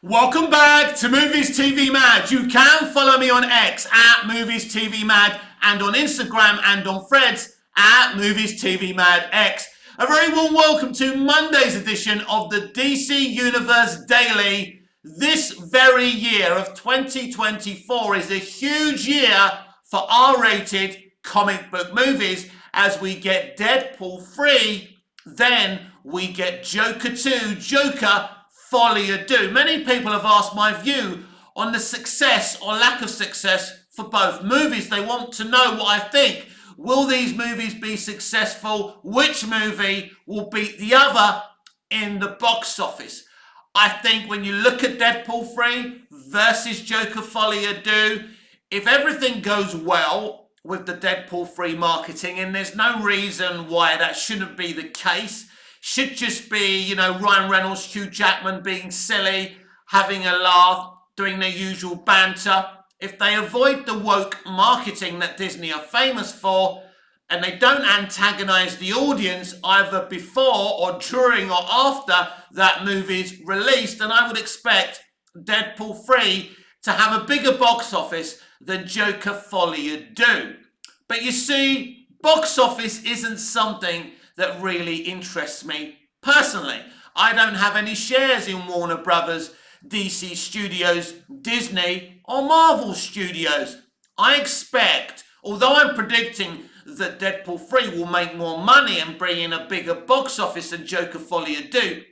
Welcome back to Movies TV Mad. You can follow me on X at Movies TV Mad and on Instagram and on Threads at Movies TV Mad X. A very warm welcome to Monday's edition of the DC Universe Daily. This very year of 2024 is a huge year for R-rated comic book movies as we get Deadpool 3, then we get Joker 2, Joker Folly Ado. Many people have asked my view on the success or lack of success for both movies. They want to know what I think. Will these movies be successful? Which movie will beat the other in the box office? I think when you look at Deadpool 3 versus Joker Folly Ado, if everything goes well with the Deadpool 3 marketing, and there's no reason why that shouldn't be the case, should just be, Ryan Reynolds, Hugh Jackman being silly, having a laugh, doing their usual banter. If they avoid the woke marketing that Disney are famous for, and they don't antagonize the audience either before or during or after that movie's released, then I would expect Deadpool 3 to have a bigger box office than Joker Folly Ado. But you see, box office isn't something that really interests me personally. I don't have any shares in Warner Brothers, DC Studios, Disney, or Marvel Studios. I expect, although I'm predicting that Deadpool 3 will make more money and bring in a bigger box office than Joker Folly Ado,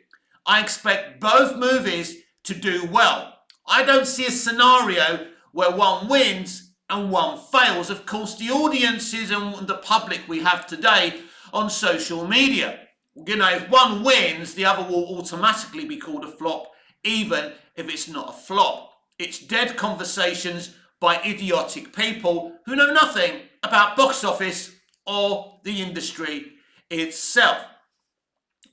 I expect both movies to do well. I don't see a scenario where one wins and one fails. Of course, the audiences and the public we have today on social media, if one wins, the other will automatically be called a flop, even if it's not a flop. It's dead conversations by idiotic people who know nothing about box office or the industry itself.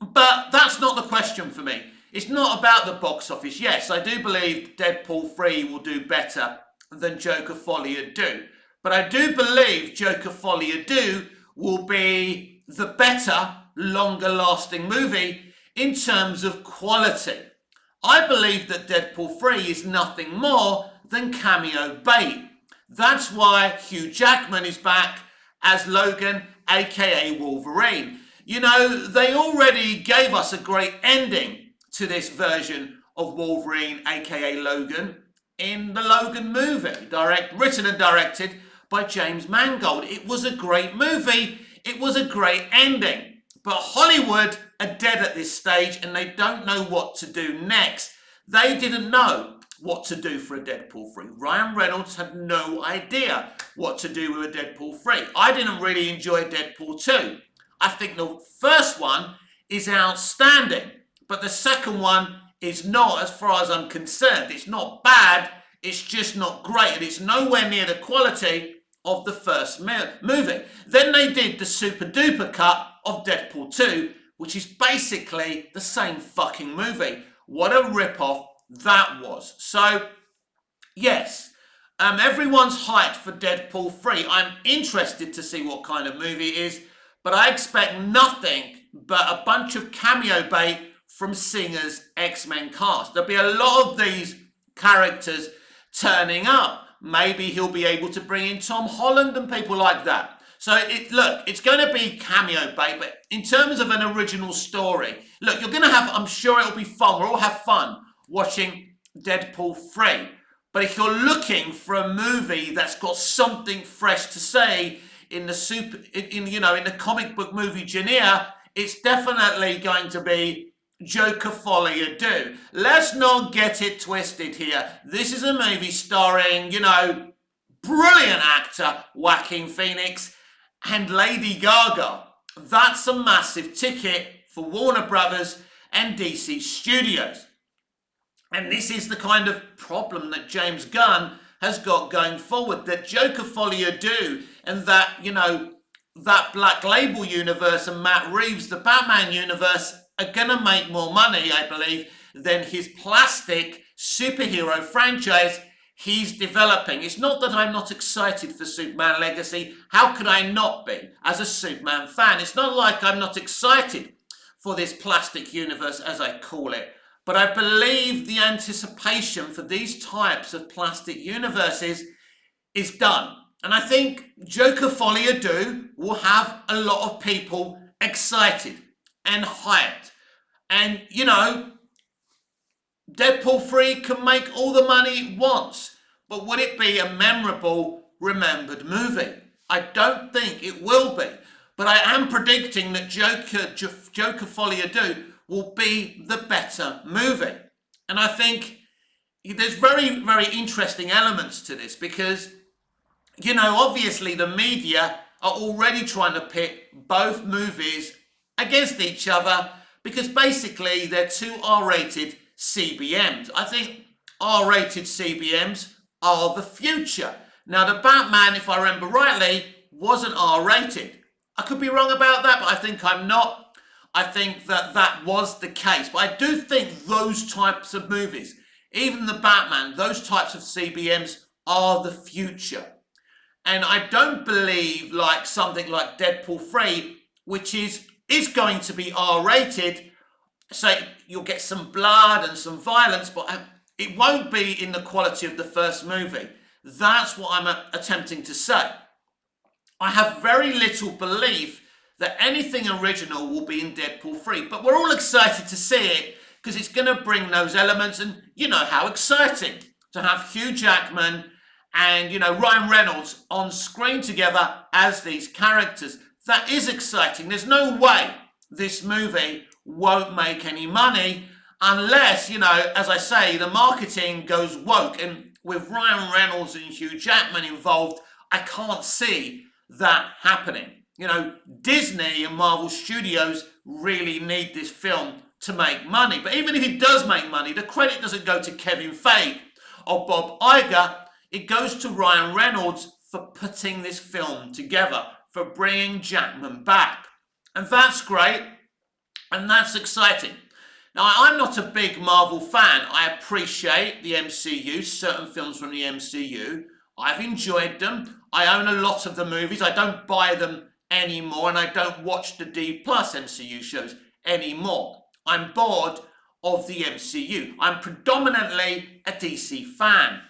But that's not the question for me. It's not about the box office. Yes, I do believe Deadpool 3 will do better than Joker Folly Ado. But I do believe Joker Folly Ado will be the better, longer-lasting movie in terms of quality. I believe that Deadpool 3 is nothing more than cameo bait. That's why Hugh Jackman is back as Logan, aka Wolverine. They already gave us a great ending to this version of Wolverine, aka Logan, in the Logan movie, written and directed by James Mangold. It was a great movie. It was a great ending. But Hollywood are dead at this stage and they don't know what to do next. They didn't know what to do for a Deadpool 3. Ryan Reynolds had no idea what to do with a Deadpool 3. I didn't really enjoy Deadpool 2. I think the first one is outstanding, but the second one is not, as far as I'm concerned. It's not bad, it's just not great, and it's nowhere near the quality of the first movie. Then they did the super duper cut of Deadpool 2, which is basically the same fucking movie. What a rip-off that was. So, yes, everyone's hyped for Deadpool 3. I'm interested to see what kind of movie it is, but I expect nothing but a bunch of cameo bait from Singer's X-Men cast. There'll be a lot of these characters turning up. Maybe he'll be able to bring in Tom Holland and people like that. So, it's going to be cameo bait, but in terms of an original story, you're going to have, I'm sure it'll be fun. We'll all have fun watching Deadpool 3. But if you're looking for a movie that's got something fresh to say in the comic book movie genre, it's definitely going to be Joker Folly Ado. Let's not get it twisted here. This is a movie starring, brilliant actor Joaquin Phoenix and Lady Gaga. That's a massive ticket for Warner Brothers and DC Studios. And this is the kind of problem that James Gunn has got going forward, that Joker Folly Ado and that, that Black Label universe and Matt Reeves, the Batman universe, are going to make more money, I believe, than his plastic superhero franchise he's developing. It's not that I'm not excited for Superman Legacy. How could I not be as a Superman fan? It's not like I'm not excited for this plastic universe, as I call it. But I believe the anticipation for these types of plastic universes is done. And I think Joker Folie à Deux will have a lot of people excited and hyped. And, you know, Deadpool 3 can make all the money it wants, but would it be a memorable, remembered movie? I don't think it will be. But I am predicting that Joker Folie à Deux will be the better movie. And I think there's very, very interesting elements to this because, you know, obviously the media are already trying to pit both movies against each other because basically they're two R-rated CBMs. I think R-rated CBMs are the future. Now, the Batman, if I remember rightly, wasn't R-rated. I could be wrong about that, but I think I'm not. I think that was the case. But I do think those types of movies, even the Batman, those types of CBMs are the future. And I don't believe like something like Deadpool 3, which is going to be R-rated. So you'll get some blood and some violence, but it won't be in the quality of the first movie. That's what I'm attempting to say. I have very little belief that anything original will be in Deadpool 3, but we're all excited to see it because it's going to bring those elements, and you know how exciting to have Hugh Jackman and, you know, Ryan Reynolds on screen together as these characters. That is exciting. There's no way this movie won't make any money unless, you know, as I say, the marketing goes woke, and with Ryan Reynolds and Hugh Jackman involved, I can't see that happening. You know, Disney and Marvel Studios really need this film to make money. But even if it does make money, the credit doesn't go to Kevin Feige or Bob Iger. It goes to Ryan Reynolds for putting this film together, for bringing Jackman back. And that's great, and that's exciting. Now, I'm not a big Marvel fan. I appreciate the MCU, certain films from the MCU. I've enjoyed them. I own a lot of the movies. I don't buy them anymore, and I don't watch the D+ MCU shows anymore. I'm bored of the MCU. I'm predominantly a DC fan.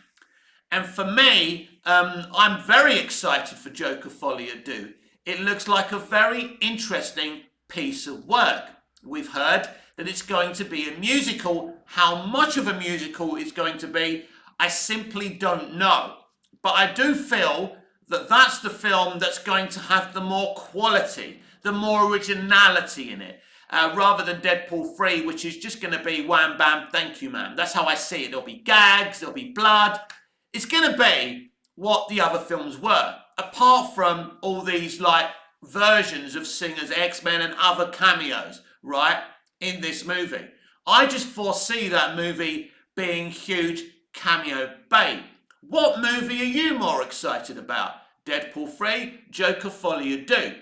And for me, I'm very excited for Joker Folie à Deux. It looks like a very interesting piece of work. We've heard that it's going to be a musical. How much of a musical it's going to be, I simply don't know. But I do feel that that's the film that's going to have the more quality, the more originality in it, rather than Deadpool 3, which is just going to be wham, bam, thank you, man. That's how I see it. There'll be gags, there'll be blood. It's going to be what the other films were, apart from all these, like, versions of singers, X-Men and other cameos, right, in this movie. I just foresee that movie being huge cameo bait. What movie are you more excited about? Deadpool 3, Joker Folie à Deux?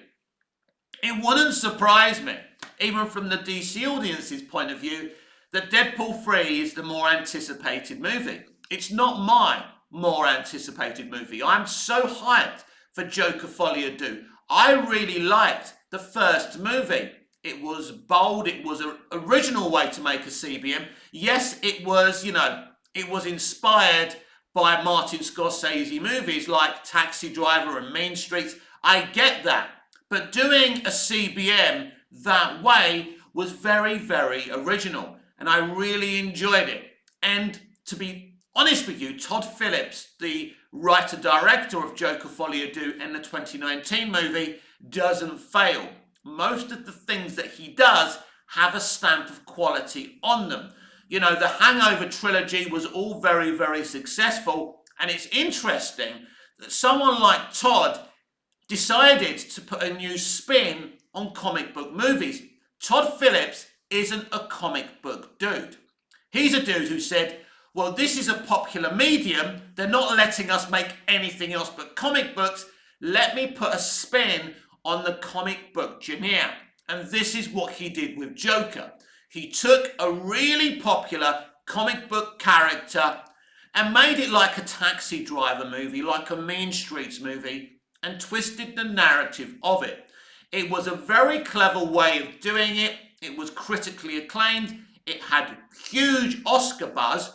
It wouldn't surprise me, even from the DC audience's point of view, that Deadpool 3 is the more anticipated movie. It's not my more anticipated movie. I'm so hyped for Joker Folie à Deux. I really liked the first movie. It was bold. It was an original way to make a CBM. Yes, it was, you know, it was inspired by Martin Scorsese movies like Taxi Driver and Mean Streets. I get that. But doing a CBM that way was very, very original. And I really enjoyed it. And to be honest with you, Todd Phillips, the writer-director of Joker Folie à Deux and the 2019 movie, doesn't fail. Most of the things that he does have a stamp of quality on them. You know, the Hangover trilogy was all very, very successful. And it's interesting that someone like Todd decided to put a new spin on comic book movies. Todd Phillips isn't a comic book dude. He's a dude who said, well, this is a popular medium. They're not letting us make anything else but comic books. Let me put a spin on the comic book genre. And this is what he did with Joker. He took a really popular comic book character and made it like a Taxi Driver movie, like a Mean Streets movie, and twisted the narrative of it. It was a very clever way of doing it. It was critically acclaimed. It had huge Oscar buzz.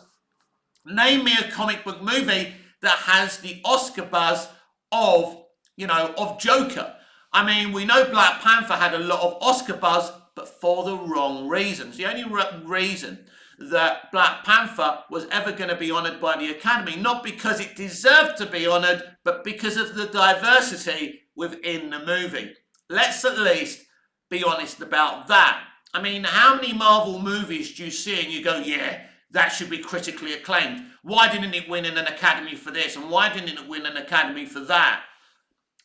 Name me a comic book movie that has the Oscar buzz of, of Joker. I mean, we know Black Panther had a lot of Oscar buzz, but for the wrong reasons. The only reason that Black Panther was ever going to be honoured by the Academy, not because it deserved to be honoured, but because of the diversity within the movie. Let's at least be honest about that. I mean, how many Marvel movies do you see and you go, yeah, that should be critically acclaimed? Why didn't it win an Academy for this? And why didn't it win an Academy for that?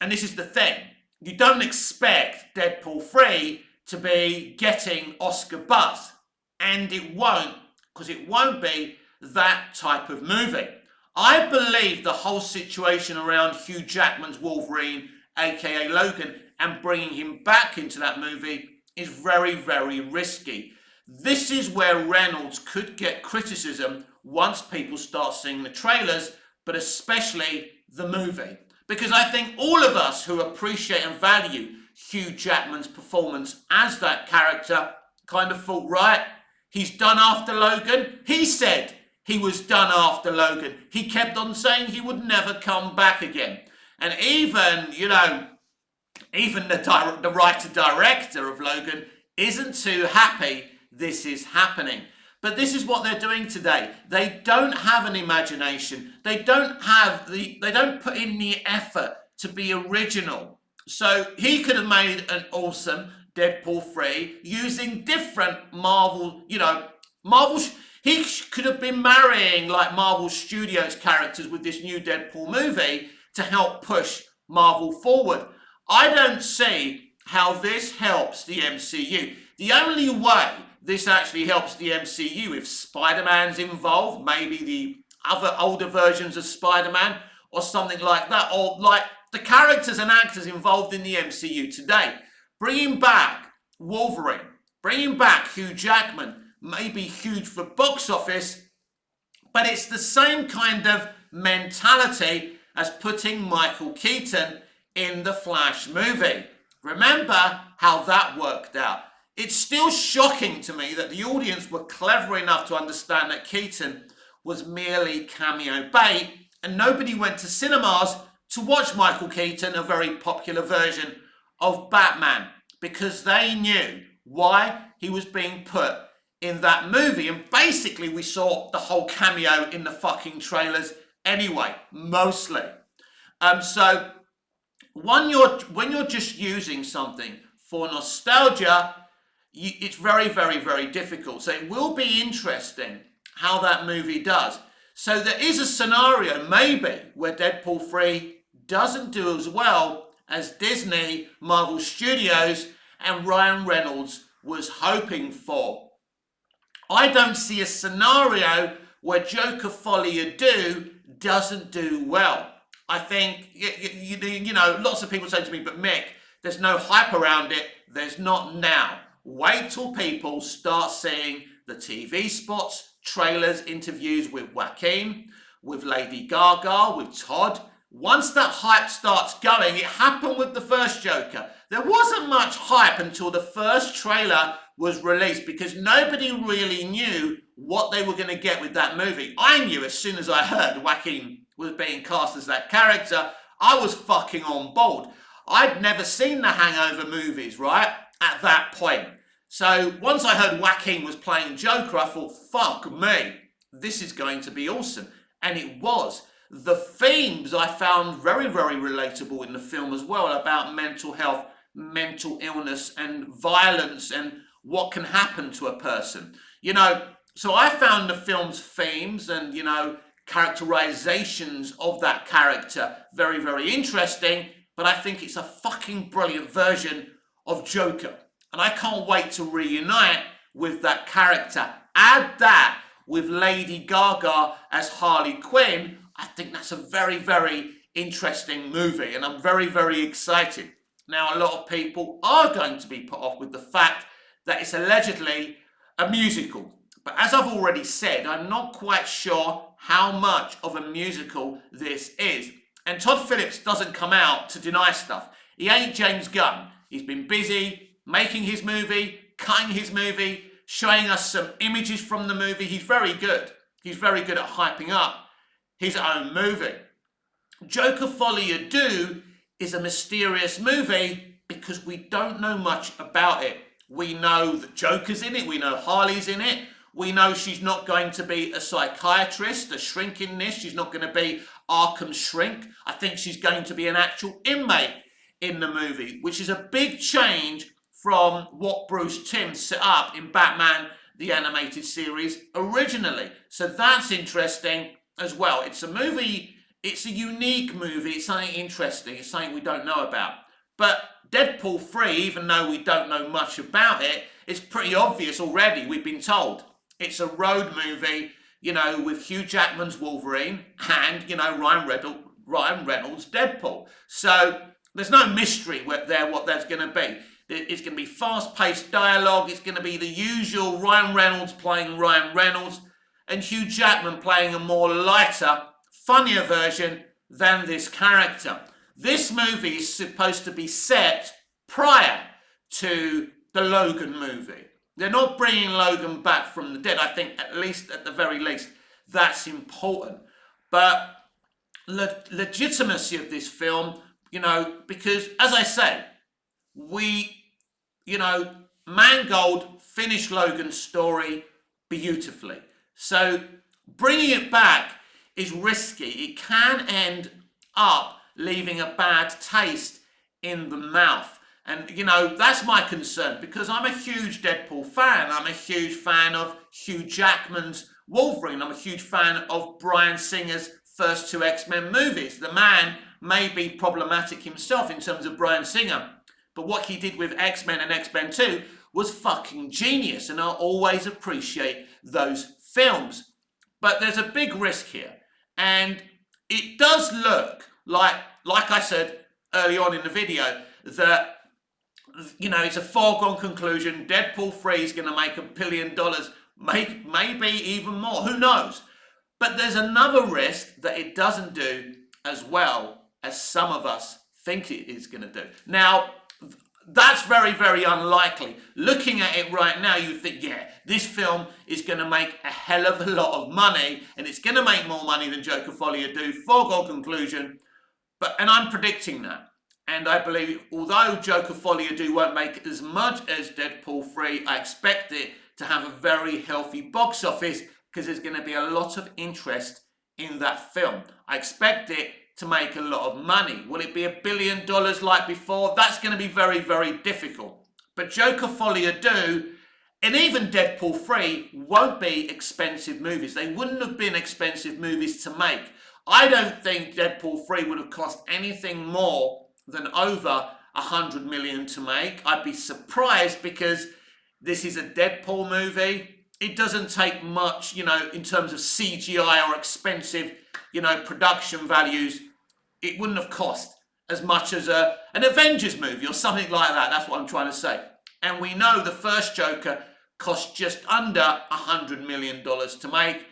And this is the thing. You don't expect Deadpool 3 to be getting Oscar buzz. And it won't, because it won't be that type of movie. I believe the whole situation around Hugh Jackman's Wolverine, aka Logan, and bringing him back into that movie is very, very risky. This is where Reynolds could get criticism once people start seeing the trailers, but especially the movie. Because I think all of us who appreciate and value Hugh Jackman's performance as that character kind of thought, right, he's done after Logan. He said he was done after Logan. He kept on saying he would never come back again. And even, even the writer-director of Logan isn't too happy this is happening. But this is what they're doing today. They don't have an imagination. They don't put in the effort to be original. So he could have made an awesome Deadpool 3 using different Marvel, he could have been marrying like Marvel Studios characters with this new Deadpool movie to help push Marvel forward. I don't see how this helps the MCU. The only way this actually helps the MCU if Spider-Man's involved, maybe the other older versions of Spider-Man or something like that, or like the characters and actors involved in the MCU today. Bringing back Wolverine, bringing back Hugh Jackman may be huge for box office, but it's the same kind of mentality as putting Michael Keaton in the Flash movie. Remember how that worked out. It's still shocking to me that the audience were clever enough to understand that Keaton was merely cameo bait, and nobody went to cinemas to watch Michael Keaton, a very popular version of Batman, because they knew why he was being put in that movie. And basically we saw the whole cameo in the fucking trailers anyway, mostly. So when you're just using something for nostalgia, it's very, very, very difficult. So it will be interesting how that movie does. So there is a scenario maybe where Deadpool 3 doesn't do as well as Disney, Marvel Studios, and Ryan Reynolds was hoping for. I don't see a scenario where Joker Folie à Deux doesn't do well. I think, lots of people say to me, but Mick, there's no hype around it. There's not now. Wait till people start seeing the TV spots, trailers, interviews with Joaquin, with Lady Gaga, with Todd. Once that hype starts going, it happened with the first Joker. There wasn't much hype until the first trailer was released because nobody really knew what they were going to get with that movie. I knew as soon as I heard Joaquin was being cast as that character, I was fucking on board. I'd never seen the Hangover movies, right, at that point. So once I heard Joaquin was playing Joker, I thought, fuck me, this is going to be awesome. And it was. The themes I found very, very relatable in the film as well, about mental health, mental illness and violence and what can happen to a person. So I found the film's themes and, characterizations of that character very, very interesting, but I think it's a fucking brilliant version of Joker. And I can't wait to reunite with that character. Add that with Lady Gaga as Harley Quinn. I think that's a very, very interesting movie, and I'm very, very excited. Now, a lot of people are going to be put off with the fact that it's allegedly a musical. But as I've already said, I'm not quite sure how much of a musical this is. And Todd Phillips doesn't come out to deny stuff. He ain't James Gunn. He's been busy making his movie, cutting his movie, showing us some images from the movie. He's very good. He's very good at hyping up his own movie. Joker Folie à Deux is a mysterious movie because we don't know much about it. We know that Joker's in it. We know Harley's in it. We know she's not going to be a psychiatrist, a shrink in this. She's not going to be Arkham's shrink. I think she's going to be an actual inmate in the movie, which is a big change from what Bruce Timm set up in Batman, the animated series originally. So that's interesting as well. It's a movie, it's a unique movie, it's something interesting, it's something we don't know about. But Deadpool 3, even though we don't know much about it, it's pretty obvious already, we've been told. It's a road movie, you know, with Hugh Jackman's Wolverine and, you know, Ryan Reynolds' Deadpool. So there's no mystery there what there's going to be. It's going to be fast-paced dialogue. It's going to be the usual Ryan Reynolds playing Ryan Reynolds and Hugh Jackman playing a more lighter, funnier version than this character. This movie is supposed to be set prior to the Logan movie. They're not bringing Logan back from the dead. I think at the very least, that's important. But legitimacy of this film, you know, because as I say, Mangold finished Logan's story beautifully. So bringing it back is risky. It can end up leaving a bad taste in the mouth. And, you know, that's my concern because I'm a huge Deadpool fan. I'm a huge fan of Hugh Jackman's Wolverine. I'm a huge fan of Bryan Singer's first two X-Men movies. The man may be problematic himself in terms of Bryan Singer, but what he did with X-Men and X-Men 2 was fucking genius, and I'll always appreciate those films. But there's a big risk here, and it does look like I said early on in the video, that, you know, it's a foregone conclusion. Deadpool 3 is going to make $1 billion, maybe even more. Who knows? But there's another risk that it doesn't do as well as some of us think it is going to do. Now, that's very, very unlikely. Looking at it right now, you think, yeah, this film is going to make a hell of a lot of money, and it's going to make more money than Joker Folie à Deux. Foregone conclusion. And I'm predicting that. And I believe, although Joker Folie à Deux won't make as much as Deadpool 3, I expect it to have a very healthy box office because there's going to be a lot of interest in that film. I expect it to make a lot of money. Will it be $1 billion like before? That's going to be very, very difficult. But Joker Folie à Deux and even Deadpool 3 won't be expensive movies. They wouldn't have been expensive movies to make. I don't think Deadpool 3 would have cost anything more than over $100 million to make. I'd be surprised because this is a Deadpool movie. It doesn't take much, you know, in terms of CGI or expensive, you know, production values. It wouldn't have cost as much as an Avengers movie or something like that. That's what I'm trying to say. And we know the first Joker cost just under $100 million to make.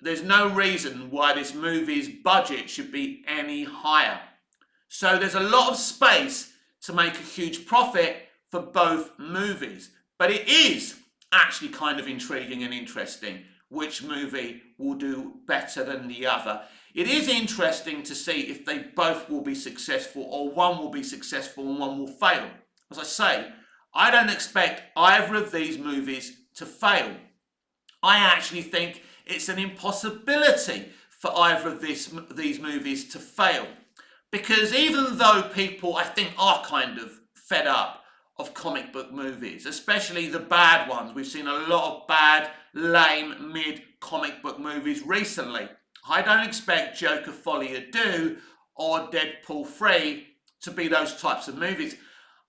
There's no reason why this movie's budget should be any higher. So there's a lot of space to make a huge profit for both movies. But it is actually kind of intriguing and interesting which movie will do better than the other. It is interesting to see if they both will be successful or one will be successful and one will fail. As I say, I don't expect either of these movies to fail. I actually think it's an impossibility for either of these movies to fail. Because even though people, I think, are kind of fed up of comic book movies, especially the bad ones. We've seen a lot of bad, lame, mid-comic book movies recently. I don't expect Joker Folie à Deux or Deadpool 3 to be those types of movies.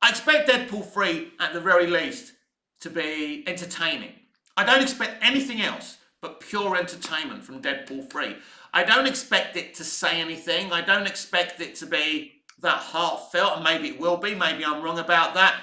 I expect Deadpool 3, at the very least, to be entertaining. I don't expect anything else but pure entertainment from Deadpool 3. I don't expect it to say anything. I don't expect it to be that heartfelt, and maybe it will be. Maybe I'm wrong about that.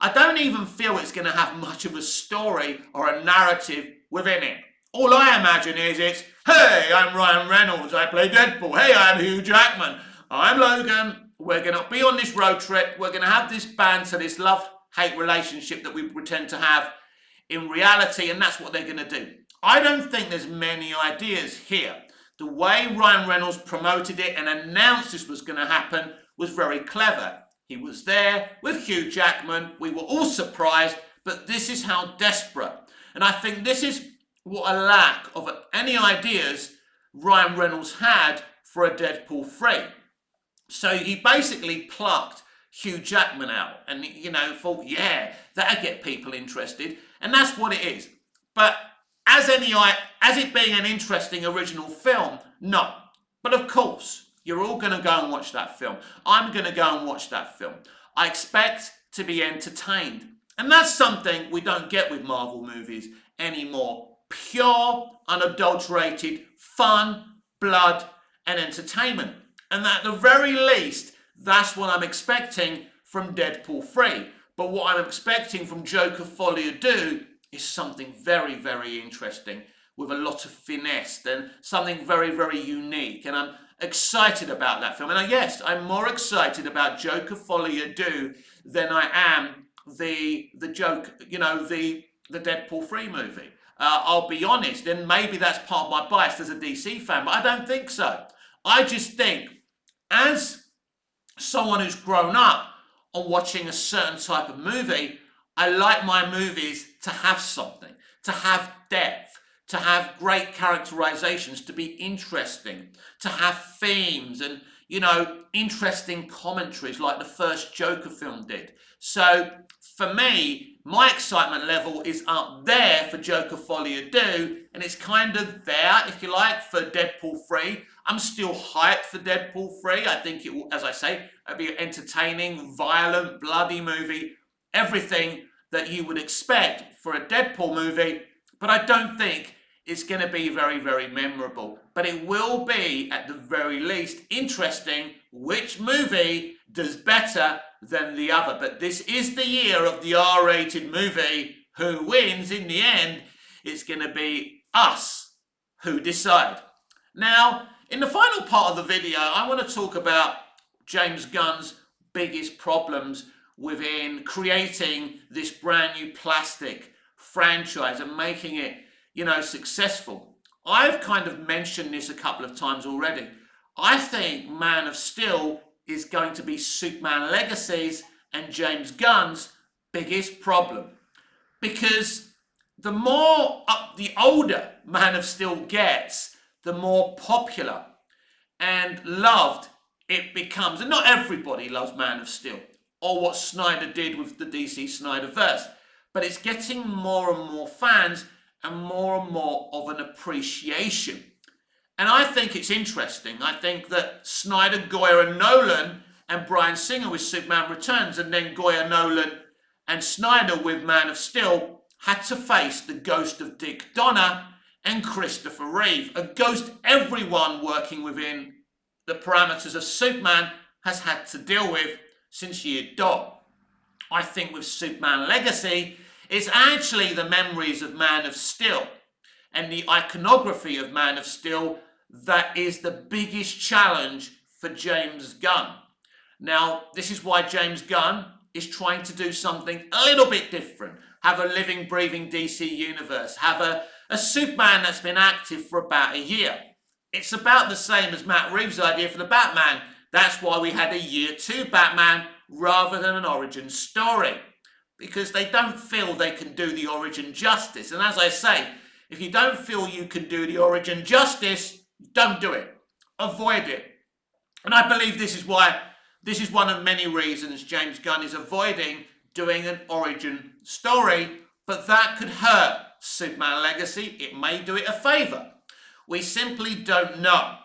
I don't even feel it's going to have much of a story or a narrative within it. All I imagine is it's, hey, I'm Ryan Reynolds, I play Deadpool. Hey, I'm Hugh Jackman. I'm Logan. We're going to be on this road trip. We're going to have this banter, this love-hate relationship that we pretend to have in reality, and that's what they're going to do. I don't think there's many ideas here. The way Ryan Reynolds promoted it and announced this was going to happen was very clever. He was there with Hugh Jackman. We were all surprised, but this is how desperate. And I think this is what a lack of any ideas Ryan Reynolds had for a Deadpool 3. So he basically plucked Hugh Jackman out and, thought, yeah, that'll get people interested. And that's what it is. But as it being an interesting original film, no. But of course, you're all going to go and watch that film. I'm going to go and watch that film. I expect to be entertained. And that's something we don't get with Marvel movies anymore. Pure, unadulterated fun, blood, and entertainment. And at the very least, that's what I'm expecting from Deadpool 3. But what I'm expecting from Joker Folie à Deux is something very, very interesting with a lot of finesse and something very, very unique. And I'm excited about that film. And yes, I'm more excited about Joker Folie à Deux than I am the Deadpool 3 movie. I'll be honest, and maybe that's part of my bias as a DC fan, but I don't think so. I just think, as someone who's grown up on watching a certain type of movie, I like my movies to have something, to have depth, to have great characterizations, to be interesting, to have themes and, interesting commentaries like the first Joker film did. So for me, my excitement level is up there for Joker Folie à Deux, and it's kind of there, if you like, for Deadpool 3. I'm still hyped for Deadpool 3. I think it will, as I say, be an entertaining, violent, bloody movie. Everything that you would expect for a Deadpool movie, but I don't think it's going to be very, very memorable. But it will be, at the very least, interesting which movie does better than the other. But this is the year of the R-rated movie. Who wins in the end? It's going to be us who decide. Now, in the final part of the video, I want to talk about James Gunn's biggest problems within creating this brand new plastic franchise and making it, successful. I've kind of mentioned this a couple of times already. I think Man of Steel is going to be Superman Legacy's and James Gunn's biggest problem. Because the older Man of Steel gets, the more popular and loved it becomes. And not everybody loves Man of Steel or what Snyder did with the DC Snyderverse. But it's getting more and more fans and more of an appreciation. And I think it's interesting. I think that Snyder, Goyer and Nolan and Bryan Singer with Superman Returns, and then Goyer, Nolan and Snyder with Man of Steel had to face the ghost of Dick Donner and Christopher Reeve, a ghost everyone working within the parameters of Superman has had to deal with since year dot. I think with Superman Legacy, it's actually the memories of Man of Steel and the iconography of Man of Steel that is the biggest challenge for James Gunn. Now, this is why James Gunn is trying to do something a little bit different. Have a living, breathing DC universe. Have a Superman that's been active for about a year. It's about the same as Matt Reeves' idea for the Batman. That's why we had a year 2 Batman rather than an origin story. Because they don't feel they can do the origin justice. And as I say, if you don't feel you can do the origin justice, don't do it. Avoid it. And I believe this is one of many reasons James Gunn is avoiding doing an origin story, but that could hurt Superman Legacy. It may do it a favour. We simply don't know.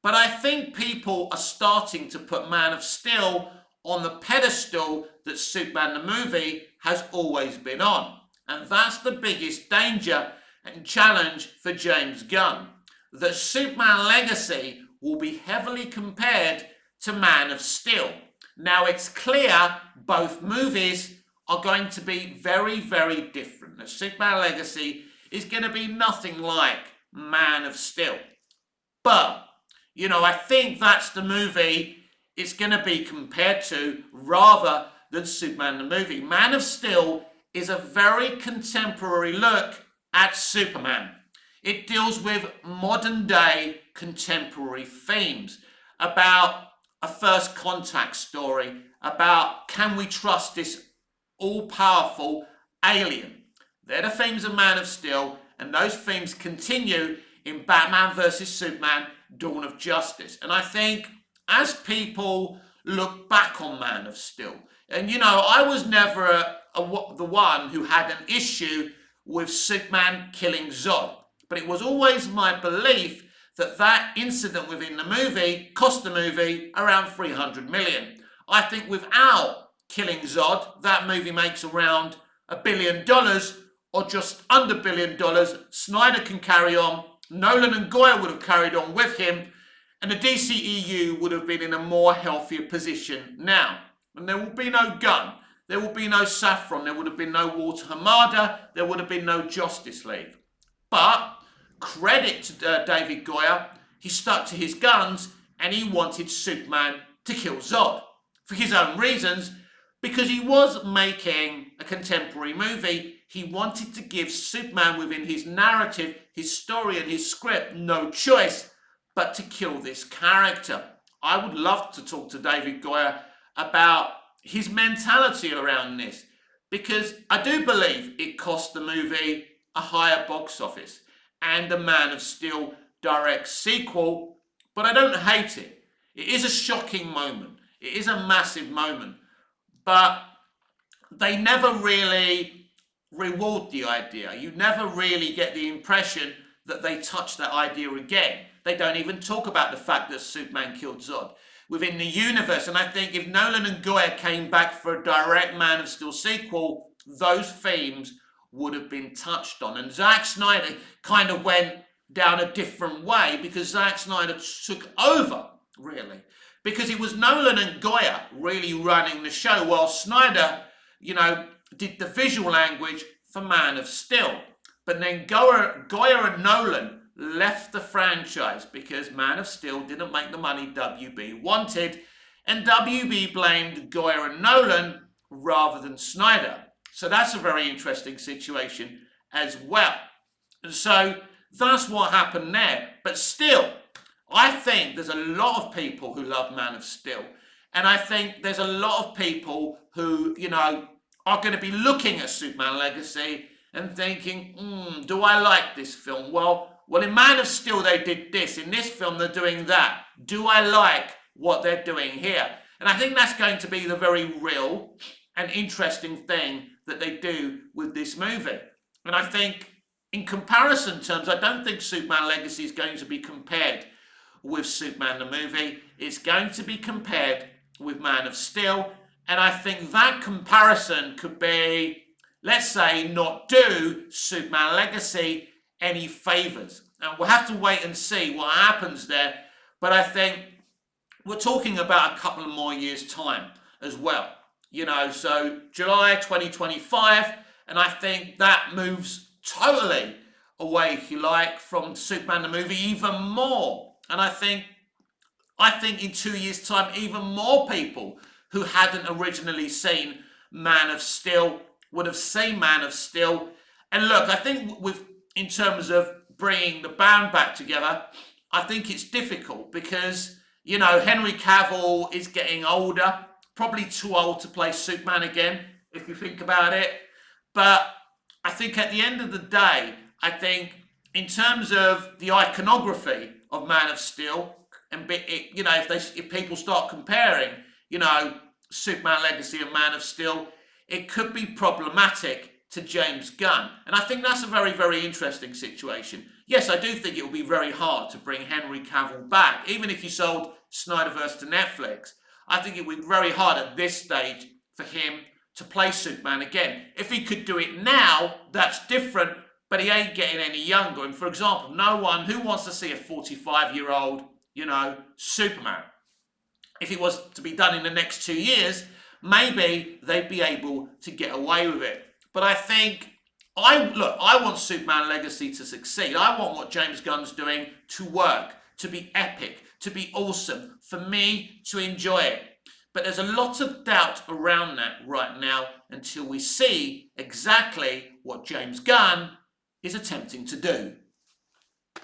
But I think people are starting to put Man of Steel on the pedestal that Superman the movie has always been on. And that's the biggest danger and challenge for James Gunn. That Superman Legacy will be heavily compared to Man of Steel. Now it's clear both movies are going to be very, very different. The Superman Legacy is going to be nothing like Man of Steel. But, I think that's the movie it's going to be compared to rather than Superman the movie. Man of Steel is a very contemporary look at Superman. It deals with modern day contemporary themes about a first contact story, about can we trust this all powerful alien. They're the themes of Man of Steel, and those themes continue in Batman vs. Superman Dawn of Justice. And I think as people look back on Man of Steel, and I was never the one who had an issue with Superman killing Zod, but it was always my belief that that incident within the movie cost the movie around 300 million. I think without killing Zod, that movie makes around $1 billion or just under $1 billion. Snyder can carry on. Nolan and Goyer would have carried on with him, and the DCEU would have been in a more healthier position now. And there will be no gun. There will be no Saffron. There would have been no Walter Hamada. There would have been no Justice League. But credit to David Goyer, he stuck to his guns and he wanted Superman to kill Zod for his own reasons, because he was making a contemporary movie. He wanted to give Superman within his narrative, his story and his script no choice but to kill this character. I would love to talk to David Goyer about his mentality around this, because I do believe it cost the movie a higher box office and a Man of Steel direct sequel, but I don't hate it. It is a shocking moment. It is a massive moment, but they never really reward the idea. You never really get the impression that they touch that idea again. They don't even talk about the fact that Superman killed Zod within the universe. And I think if Nolan and Goyer came back for a direct Man of Steel sequel, those themes would have been touched on. And Zack Snyder kind of went down a different way, because Zack Snyder took over, really. Because it was Nolan and Goyer really running the show, while Snyder, did the visual language for Man of Steel. But then Goyer and Nolan left the franchise because Man of Steel didn't make the money WB wanted, and WB blamed Goyer and Nolan rather than Snyder. So that's a very interesting situation as well. And so that's what happened there. But still, I think there's a lot of people who love Man of Steel. And I think there's a lot of people who, are going to be looking at Superman Legacy and thinking, do I like this film? Well, in Man of Steel, they did this. In this film, they're doing that. Do I like what they're doing here? And I think that's going to be the very real and interesting thing that they do with this movie. And I think in comparison terms, I don't think Superman Legacy is going to be compared with Superman the movie. It's going to be compared with Man of Steel. And I think that comparison could be, let's say, not do Superman Legacy any favours. And we'll have to wait and see what happens there. But I think we're talking about a couple of more years' time as well. So July 2025, and I think that moves totally away, if you like, from Superman the movie even more. And I think in 2 years' time, even more people who hadn't originally seen Man of Steel would have seen Man of Steel. And look, I think in terms of bringing the band back together, I think it's difficult because, Henry Cavill is getting older, probably too old to play Superman again, if you think about it. But I think at the end of the day, I think in terms of the iconography of Man of Steel, and if people start comparing, Superman Legacy and Man of Steel, it could be problematic to James Gunn. And I think that's a very, very interesting situation. Yes, I do think it will be very hard to bring Henry Cavill back, even if you sold Snyderverse to Netflix. I think it would be very hard at this stage for him to play Superman again. If he could do it now, that's different, but he ain't getting any younger. And for example, who wants to see a 45-year-old, Superman? If it was to be done in the next 2 years, maybe they'd be able to get away with it. But I think, I want Superman Legacy to succeed. I want what James Gunn's doing to work, to be epic, to be awesome, for me to enjoy it. But there's a lot of doubt around that right now until we see exactly what James Gunn is attempting to do.